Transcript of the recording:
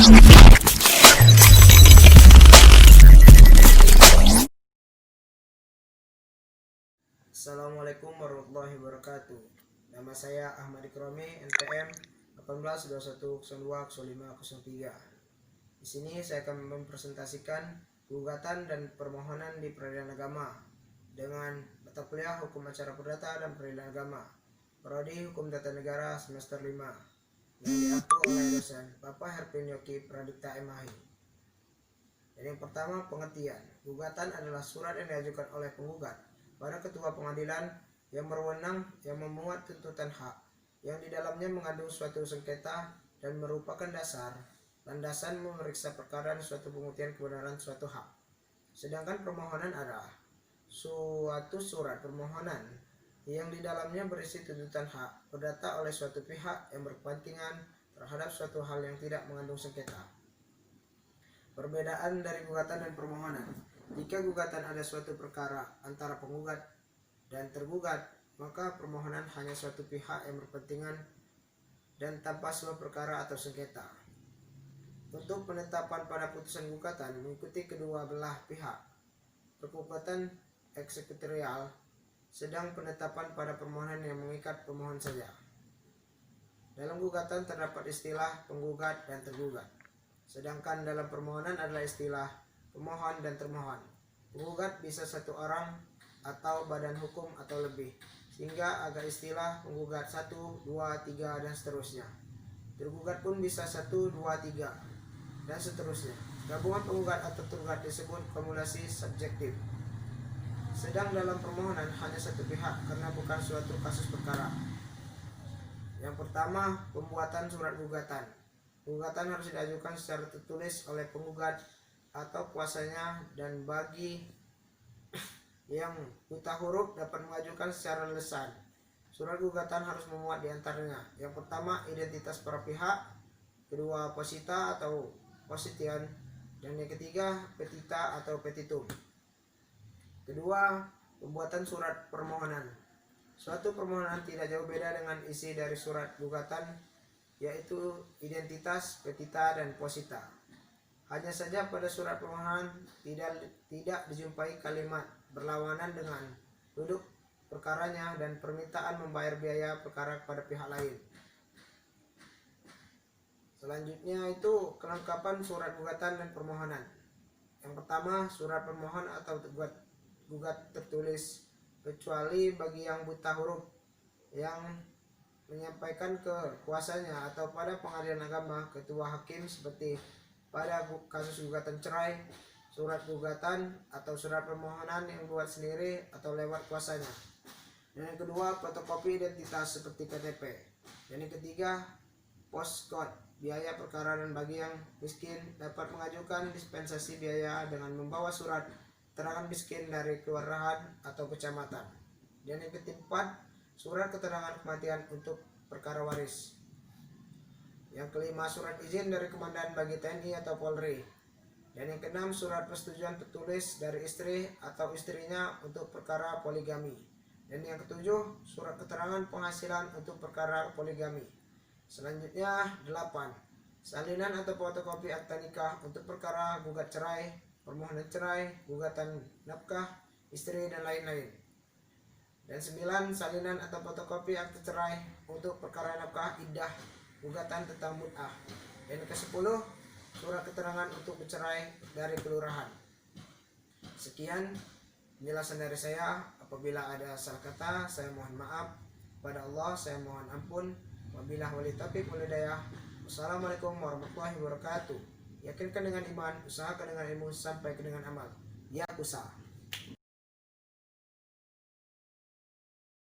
Assalamualaikum warahmatullahi wabarakatuh. Nama saya Ahmad Ikrami, NPM 1821020503. Di sini saya akan mempresentasikan gugatan dan permohonan di peradilan agama dengan mata kuliah Hukum Acara Perdata dan Peradilan Agama, Prodi Hukum Tata Negara semester 5, yang diaku oleh dosen Bapak Herpin Yoki Pradipta MAhi. Dan yang pertama, pengertian. Gugatan adalah surat yang diajukan oleh penggugat pada ketua pengadilan yang berwenang yang memuat tuntutan hak yang di dalamnya mengandung suatu sengketa dan merupakan landasan memeriksa perkara dan suatu pembuktian kebenaran suatu hak. Sedangkan permohonan adalah suatu surat permohonan yang di dalamnya berisi tuntutan hak perdata oleh suatu pihak yang berkepentingan terhadap suatu hal yang tidak mengandung sengketa. Perbedaan dari gugatan dan permohonan. Jika gugatan ada suatu perkara antara penggugat dan tergugat, maka permohonan hanya suatu pihak yang berkepentingan dan tanpa sebuah perkara atau sengketa. Untuk penetapan pada putusan gugatan mengikuti kedua belah pihak. Pergugatan eksekutorial, sedang penetapan pada permohonan yang mengikat pemohon saja. Dalam gugatan terdapat istilah penggugat dan tergugat. Sedangkan dalam permohonan adalah istilah pemohon dan termohon. Penggugat bisa satu orang atau badan hukum atau lebih, sehingga ada istilah penggugat 1, 2, 3, dan seterusnya. Tergugat pun bisa 1, 2, 3, dan seterusnya. Gabungan penggugat atau tergugat disebut kumulasi subjektif. Sedang dalam permohonan hanya satu pihak karena bukan suatu kasus perkara. Yang pertama, pembuatan surat gugatan. Gugatan harus diajukan secara tertulis oleh penggugat atau kuasanya, dan bagi yang buta huruf dapat mengajukan secara lisan. Surat gugatan harus memuat di antaranya: yang pertama, identitas para pihak; kedua, posita atau positian; dan yang ketiga, petita atau petitum. Kedua, pembuatan surat permohonan. Suatu permohonan tidak jauh beda dengan isi dari surat gugatan, yaitu identitas, petita, dan posita. Hanya saja pada surat permohonan tidak dijumpai kalimat berlawanan dengan duduk perkaranya dan permintaan membayar biaya perkara kepada pihak lain. Selanjutnya itu kelengkapan surat gugatan dan permohonan. Yang pertama, surat permohon atau gugat tertulis, kecuali bagi yang buta huruf yang menyampaikan ke kuasanya atau pada pengadilan agama, ketua hakim, seperti pada kasus gugatan cerai, surat gugatan atau surat permohonan yang buat sendiri atau lewat kuasanya. Dan yang kedua, fotokopi identitas seperti KTP. Dan yang ketiga, postcode biaya perkara, dan bagi yang miskin dapat mengajukan dispensasi biaya dengan membawa surat keterangan miskin dari kelurahan atau kecamatan. Dan yang keempat, surat keterangan kematian untuk perkara waris. Yang kelima, surat izin dari komandan bagi TNI atau Polri. Dan yang keenam, surat persetujuan tertulis dari istri atau istrinya untuk perkara poligami. Dan yang ketujuh, surat keterangan penghasilan untuk perkara poligami. Selanjutnya 8, salinan atau fotokopi akta nikah untuk perkara gugat cerai, permohonan cerai, gugatan nafkah istri, dan lain-lain. Dan 9, salinan atau fotokopi akta cerai untuk perkara nafkah iddah, gugatan tentang mut'ah. Dan ke-10, surat keterangan untuk bercerai dari kelurahan. Sekian penjelasan dari saya. Apabila ada salah kata, saya mohon maaf. Pada Allah saya mohon ampun. Wabillahi wal taufiq wal hidayah. Wassalamualaikum warahmatullahi wabarakatuh. Yakinkan dengan iman, usahakan dengan ilmu, sampai ke dengan amal. Ya kusa.